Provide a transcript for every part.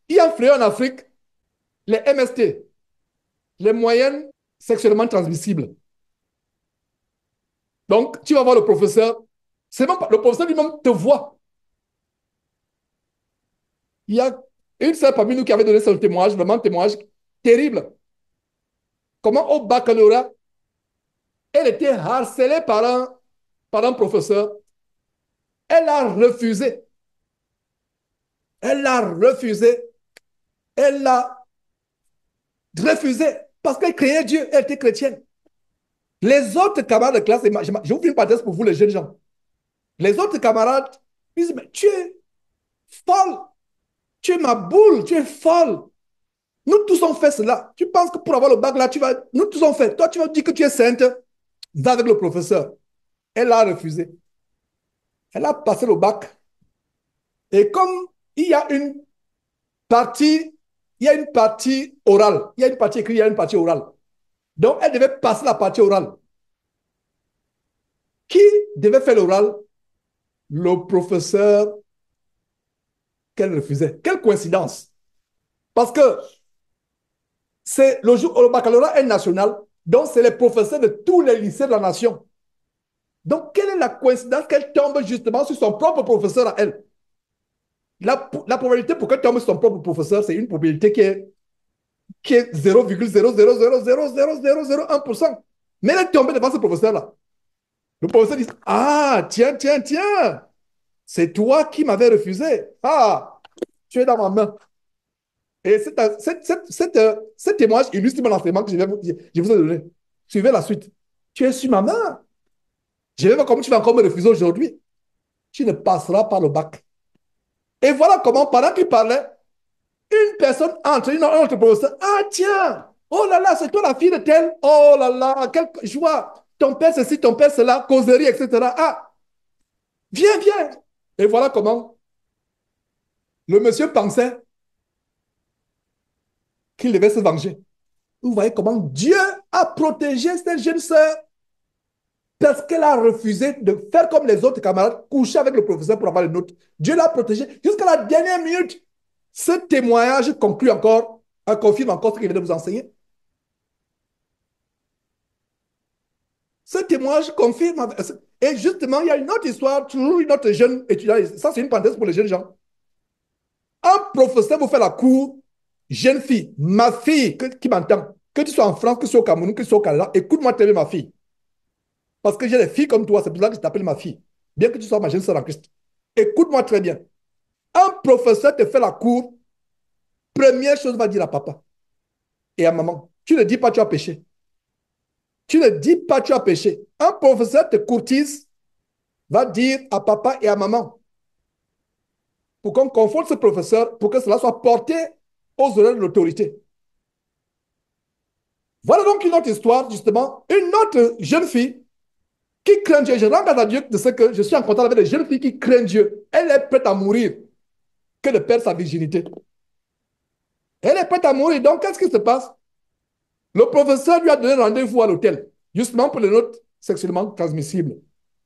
Il y a un fléau en Afrique, les MST, les moyennes sexuellement transmissibles. Donc, tu vas voir le professeur. C'est même pas, le professeur lui-même te voit. Il y a une seule parmi nous qui avait donné son témoignage, vraiment un témoignage terrible. Comment au baccalauréat, elle était harcelée par un professeur. Elle a refusé. Elle a refusé. Elle a refusé parce qu'elle craignait Dieu. Elle était chrétienne. Les autres camarades de classe, je vous fais une parenthèse pour vous, les jeunes gens. Les autres camarades disent, mais tu es folle. Tu es ma boule. Tu es folle. Nous tous on fait cela. Tu penses que pour avoir le bac là, tu vas. Nous tous on fait. Toi, tu vas dire que tu es sainte. Va avec le professeur. Elle a refusé. Elle a passé le bac. Et comme il y a une partie, il y a une partie orale, il y a une partie écrite, il y a une partie orale. Donc, elle devait passer la partie orale. Qui devait faire l'oral? Le professeur qu'elle refusait. Quelle coïncidence! Parce que c'est le baccalauréat est national, donc c'est les professeurs de tous les lycées de la nation. Donc, quelle est la coïncidence qu'elle tombe justement sur son propre professeur à elle? La probabilité pour qu'elle tombe sur son propre professeur, c'est une probabilité qui est 0,000000001%. Mais elle est tombée devant ce professeur-là. Le professeur dit, ah, tiens, tiens, tiens, c'est toi qui m'avais refusé. Ah, tu es dans ma main. Et ce témoignage illustre mon enseignement que je vous ai donné. Suivez la suite. Tu es sur ma main. Je vais voir comment tu vas encore me refuser aujourd'hui. Tu ne passeras pas le bac. Et voilà comment, pendant qu'il parlait, une personne entre, une autre professeur. Ah, tiens, oh là là, c'est toi la fille de tel. Oh là là, quelle joie. Ton père ceci, ton père cela, causerie, etc. Ah, viens, viens. Et voilà comment le monsieur pensait qu'il devait se venger. Vous voyez comment Dieu a protégé cette jeune sœur parce qu'elle a refusé de faire comme les autres camarades, coucher avec le professeur pour avoir les notes. Dieu l'a protégée jusqu'à la dernière minute. Ce témoignage conclut encore, confirme encore ce qu'il vient de vous enseigner. Ce témoignage confirme. Et justement, il y a une autre histoire, toujours une autre jeune étudiante. Ça, c'est une parenthèse pour les jeunes gens. Un professeur vous fait la cour, jeune fille, ma fille qui m'entend, que tu sois en France, que tu sois au Cameroun, que tu sois au Canada, écoute-moi très bien, ma fille. Parce que j'ai des filles comme toi, c'est pour ça que je t'appelle ma fille. Bien que tu sois ma jeune sœur en Christ. Écoute-moi très bien. Un professeur te fait la cour, première chose va dire à papa et à maman. Tu ne dis pas tu as péché. Tu ne dis pas tu as péché. Un professeur te courtise, va dire à papa et à maman pour qu'on confonde ce professeur, pour que cela soit porté aux oreilles de l'autorité. Voilà donc une autre histoire, justement, une autre jeune fille qui craint Dieu. Je rends grâce à Dieu de ce que je suis en contact avec des jeunes filles qui craignent Dieu. Elle est prête à mourir que de perdre sa virginité. Elle est prête à mourir. Donc, qu'est-ce qui se passe? Le professeur lui a donné rendez-vous à l'hôtel, justement pour les notes sexuellement transmissibles.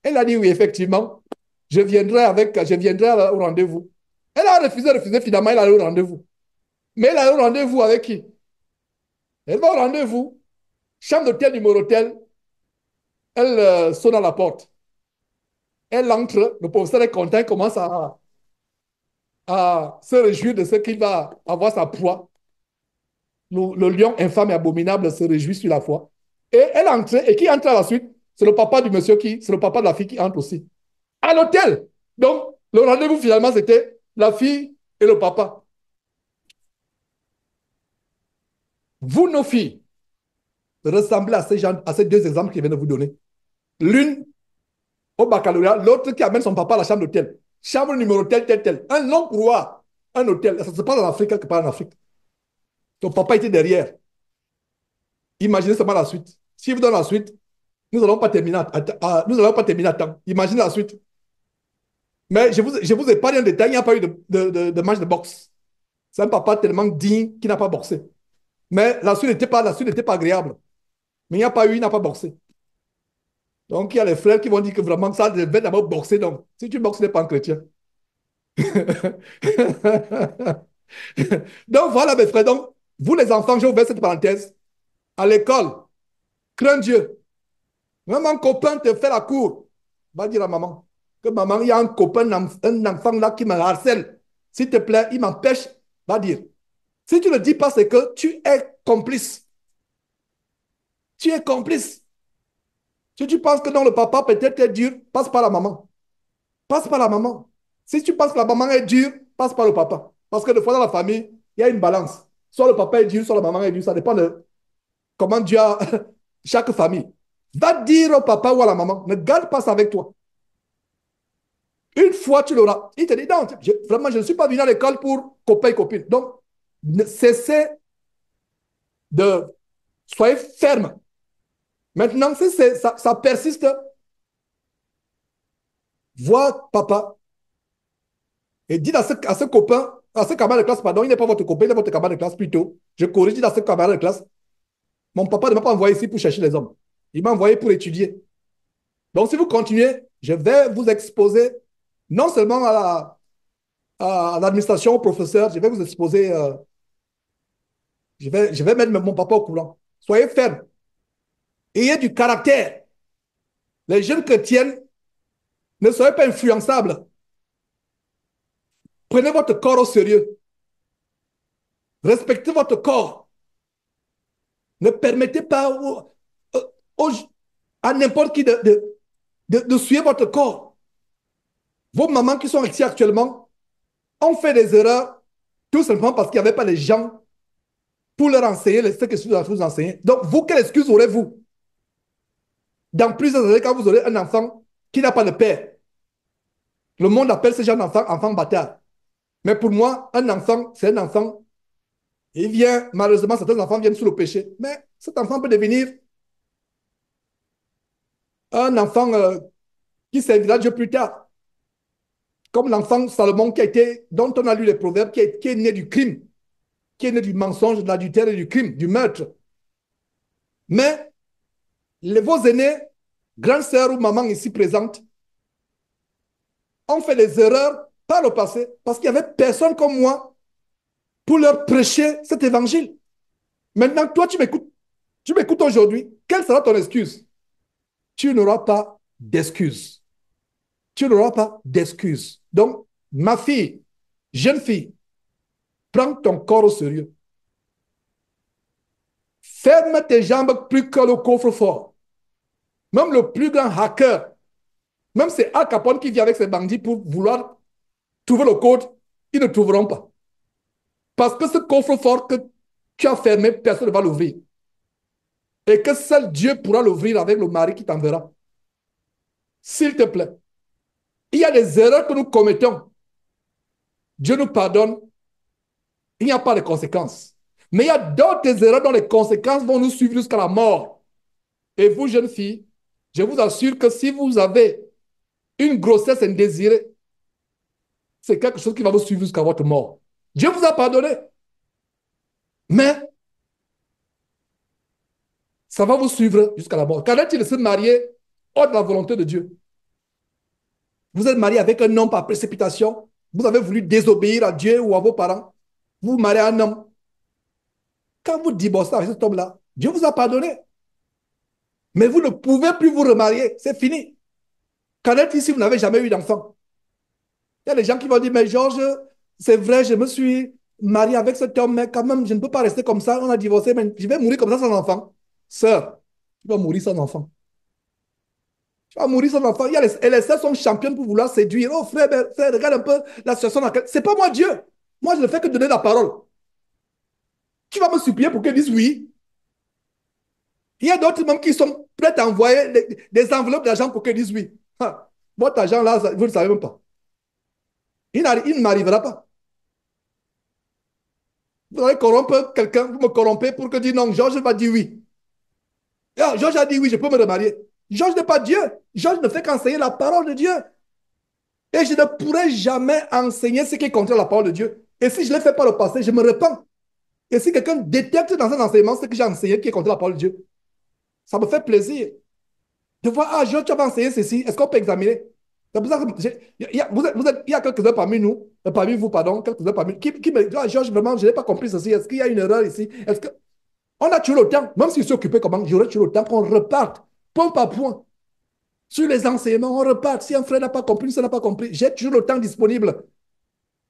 Elle a dit oui, effectivement, je viendrai au rendez-vous. Elle a refusé, refusé, finalement, elle a allé au rendez-vous. Mais elle a allé au rendez-vous avec qui? Elle va au rendez-vous, chambre d'hôtel, numéro tel, elle sonne à la porte. Elle entre, le professeur est content, il commence à se réjouir de ce qu'il va avoir sa proie. Le lion infâme et abominable se réjouit sur la foi. Et elle entre, et qui entre à la suite? C'est le papa du monsieur c'est le papa de la fille qui entre aussi. À l'hôtel. Donc, le rendez-vous finalement, c'était la fille et le papa. Vous, nos filles, ressemblez à ces deux exemples que je viens de vous donner. L'une au baccalauréat, l'autre qui amène son papa à la chambre d'hôtel. Chambre numéro tel, tel, tel. Un long couloir, un hôtel. Ça se passe en Afrique, quelque part en Afrique. Ton papa était derrière. Imaginez seulement la suite. Si vous donnez la suite, nous n'allons pas terminer nous n'allons pas terminer à temps. Imaginez la suite. Mais je vous épargne un détail, il n'y a pas eu de match de boxe. C'est un papa tellement digne qu'il n'a pas boxé. Mais la suite n'était pas agréable. Mais il n'y a pas eu, il n'a pas boxé. Donc, il y a les frères qui vont dire que vraiment, ça devait d'abord boxer. Donc, si tu boxes, tu n'es pas un chrétien. Donc voilà mes frères, donc vous les enfants, j'ai ouvert cette parenthèse, à l'école, crains Dieu. Même un copain te fait la cour, va dire à maman que maman, il y a un copain, un enfant là qui me harcèle. S'il te plaît, il m'empêche, va dire. Si tu ne le dis pas, c'est que tu es complice. Tu es complice. Si tu penses que non, le papa peut-être est dur, passe par la maman. Passe par la maman. Si tu penses que la maman est dure, passe par le papa. Parce que des fois dans la famille, il y a une balance. Soit le papa est dur, soit la maman est dure. Ça dépend de comment Dieu a chaque famille. Va dire au papa ou à la maman, ne garde pas ça avec toi. Une fois, tu l'auras. Il te dit, non, vraiment, je ne suis pas venu à l'école pour copain et copine. Donc, cessez de... Soyez ferme. Maintenant, si ça persiste, vois papa et dites à ce copain, à ce camarade de classe, pardon, il n'est pas votre copain, il est votre camarade de classe plutôt. Je corrige, dites à ce camarade de classe, mon papa ne m'a pas envoyé ici pour chercher les hommes. Il m'a envoyé pour étudier. Donc, si vous continuez, je vais vous exposer non seulement à l'administration, au professeur, je vais vous exposer, je vais mettre mon papa au courant. Soyez ferme. Ayez du caractère. Les jeunes chrétiennes ne soyez pas influençables. Prenez votre corps au sérieux. Respectez votre corps. Ne permettez pas aux, à n'importe qui de suivre votre corps. Vos mamans qui sont ici actuellement ont fait des erreurs tout simplement parce qu'il n'y avait pas les gens pour leur enseigner ce que je dois vous enseigner. Donc, vous, quelle excuse aurez-vous dans plusieurs années quand vous aurez un enfant qui n'a pas de père? Le monde appelle ce genre d'enfant enfant bâtard. Mais pour moi, un enfant, c'est un enfant. Il vient, malheureusement, certains enfants viennent sous le péché. Mais cet enfant peut devenir un enfant qui servira Dieu plus tard. Comme l'enfant Salomon dont on a lu les proverbes, qui est né du crime, qui est né du mensonge, de l'adultère et du crime, du meurtre. Mais vos aînés, grandes sœurs ou mamans ici présentes, ont fait des erreurs par le passé parce qu'il n'y avait personne comme moi pour leur prêcher cet évangile. Maintenant, toi, tu m'écoutes aujourd'hui. Quelle sera ton excuse? Tu n'auras pas d'excuse. Tu n'auras pas d'excuse. Donc, ma fille, jeune fille, prends ton corps au sérieux. Ferme tes jambes plus que le coffre-fort. Même le plus grand hacker, même c'est Al Capone qui vient avec ses bandits pour vouloir trouver le code, ils ne trouveront pas. Parce que ce coffre-fort que tu as fermé, personne ne va l'ouvrir. Et que seul Dieu pourra l'ouvrir avec le mari qui t'enverra. S'il te plaît. Il y a des erreurs que nous commettons. Dieu nous pardonne. Il n'y a pas de conséquences. Mais il y a d'autres erreurs dont les conséquences vont nous suivre jusqu'à la mort. Et vous, jeunes filles, je vous assure que si vous avez une grossesse indésirée, c'est quelque chose qui va vous suivre jusqu'à votre mort. Dieu vous a pardonné. Mais ça va vous suivre jusqu'à la mort. Qu'en est-il de se marier hors de la volonté de Dieu? Vous êtes marié avec un homme par précipitation. Vous avez voulu désobéir à Dieu ou à vos parents. Vous vous mariez à un homme. Quand vous divorcez avec cet homme-là, Dieu vous a pardonné. Mais vous ne pouvez plus vous remarier. C'est fini. Qu'en est-il si vous n'avez jamais eu d'enfant? Il y a des gens qui vont dire, mais Georges, c'est vrai, je me suis marié avec cet homme, mais quand même, je ne peux pas rester comme ça. On a divorcé, mais je vais mourir comme ça sans enfant. Sœur, tu vas mourir sans enfant. Tu vas mourir sans enfant. Et les sœurs sont championnes pour vouloir séduire. Oh frère, frère, regarde un peu la situation dans laquelle... C'est pas moi Dieu. Moi, je ne fais que donner la parole. Tu vas me supplier pour qu'elle dise oui. Il y a d'autres même qui sont prêts à envoyer des enveloppes d'argent pour qu'elle dise oui. Ha. Votre argent là, vous ne le savez même pas. Il ne m'arrivera pas. Vous allez corrompre quelqu'un, vous me corrompez pour que dire non, Georges va dire oui. Ah, Georges a dit oui, je peux me remarier. Georges n'est pas Dieu. Georges ne fait qu'enseigner la parole de Dieu. Et je ne pourrai jamais enseigner ce qui est contre la parole de Dieu. Et si je ne l'ai fait par le passé, je me repens. Et si quelqu'un détecte dans un enseignement ce que j'ai enseigné qui est contre la parole de Dieu, ça me fait plaisir de voir, ah, Georges, tu vas enseigner ceci, est-ce qu'on peut examiner? C'est pour ça que il y a quelques-uns parmi nous, parmi vous, pardon, quelques-uns parmi qui me disent, ah, Georges, vraiment, je n'ai pas compris ceci. Est-ce qu'il y a une erreur ici? Est-ce que... On a toujours le temps, même s'ils sont occupés comment, j'aurais toujours le temps qu'on reparte, point par point, sur les enseignements, on reparte. Si un frère n'a pas compris, ça n'a pas compris, j'ai toujours le temps disponible.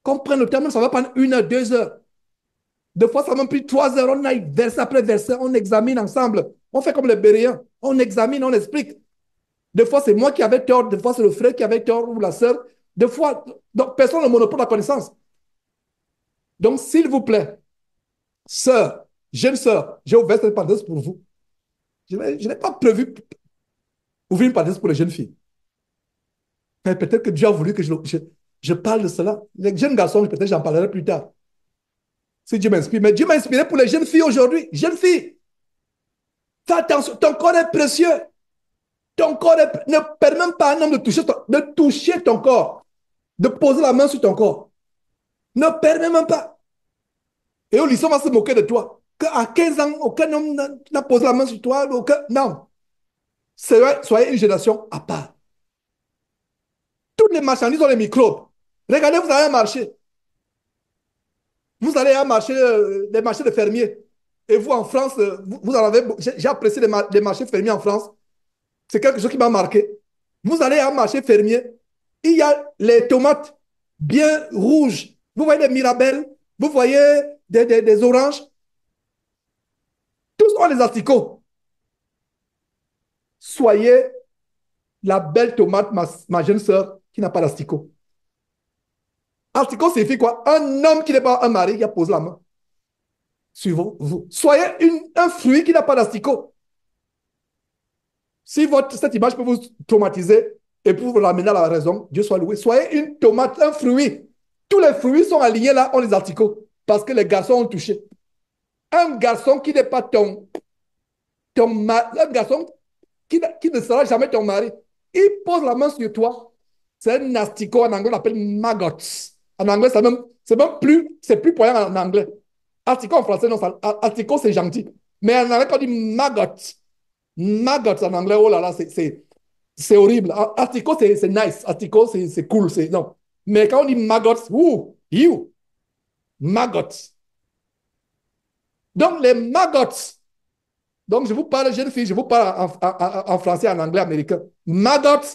Qu'on prenne le temps, même ça va prendre 1 heure, 2 heures. Des fois, ça m'a pris 3 heures. On aille verset après verset, on examine ensemble. On fait comme les Béréens. On examine, on explique. Des fois, c'est moi qui avais tort. Des fois, c'est le frère qui avait tort ou la sœur. Des fois, donc, personne n'a le monopole de la connaissance. Donc, s'il vous plaît, sœur, jeune sœur, j'ai ouvert cette parenthèse pour vous. Je n'ai pas prévu ouvrir une parenthèse pour les jeunes filles. Mais peut-être que Dieu a voulu que je parle de cela. Les jeunes garçons, peut-être j'en parlerai plus tard. Si Dieu m'inspire. Mais Dieu m'a inspiré pour les jeunes filles aujourd'hui. Jeunes filles, fais attention, ton corps est précieux. Ton corps ne permet même pas à un homme de toucher ton corps, de poser la main sur ton corps. Ne permet même pas. Et au lycée, on va se moquer de toi. Qu'à 15 ans, aucun homme n'a posé la main sur toi. Non. Soyez une génération à part. Toutes les marchandises ont les microbes. Regardez, vous allez à un marché. Vous allez à un marché, les marchés de fermiers. Et vous, en France, vous en avez. J'ai apprécié les marchés fermiers en France. C'est quelque chose qui m'a marqué. Vous allez à un marché fermier, il y a les tomates bien rouges. Vous voyez des mirabelles, vous voyez des oranges. Tous ont les asticots. Soyez la belle tomate, ma jeune sœur, qui n'a pas d'asticot. Asticot signifie quoi? Un homme qui n'est pas un mari qui a posé la main sur vous. Soyez un fruit qui n'a pas d'asticot. Si cette image peut vous traumatiser et pour vous ramener à la raison, Dieu soit loué. Soyez une tomate, un fruit. Tous les fruits sont alignés là, on les articles. Parce que les garçons ont touché. Un garçon qui n'est pas ton mari, un garçon qui ne sera jamais ton mari, il pose la main sur toi. C'est un asticot en anglais, on l'appelle maggots. En anglais, c'est plus poignant en anglais. Asticot en français, non, asticot c'est gentil. Mais en anglais, quand on dit maggots, maggots en anglais, oh là là, c'est horrible. Asticot, c'est nice. Asticot, c'est cool. Non. Mais quand on dit maggots, you, maggots. Donc, les maggots. Donc, je vous parle jeune fille, je vous parle en français, en anglais, américain. Maggots,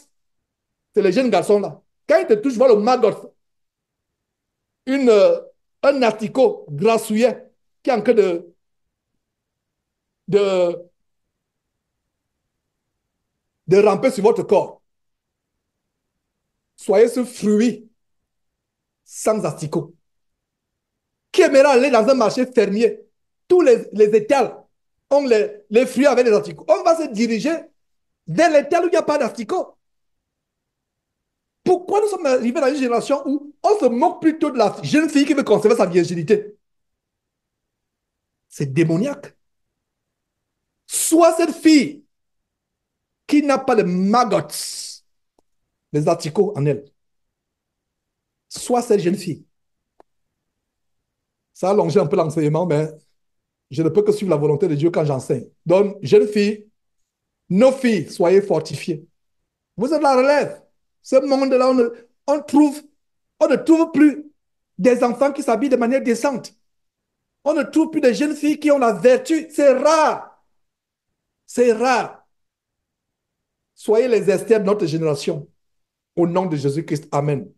c'est les jeunes garçons là. Quand ils te touchent, voilà le maggot. Une, un asticot grassouillet qui est en train de, de ramper sur votre corps. Soyez ce fruit sans asticot. Qui aimera aller dans un marché fermier? Tous les étals ont les fruits avec les asticots. On va se diriger vers l'étal où il n'y a pas d'asticot. Pourquoi nous sommes arrivés dans une génération où on se moque plutôt de la jeune fille qui veut conserver sa virginité? C'est démoniaque. Soit cette fille qui n'a pas de maggots, les asticots en elle. Soit cette jeune fille. Ça a allongé un peu l'enseignement, mais je ne peux que suivre la volonté de Dieu quand j'enseigne. Donc, jeune fille, nos filles, soyez fortifiées. Vous êtes la relève. Ce monde-là, on ne trouve plus des enfants qui s'habillent de manière décente. On ne trouve plus des jeunes filles qui ont la vertu. C'est rare. C'est rare. Soyez les Esther de notre génération. Au nom de Jésus-Christ. Amen.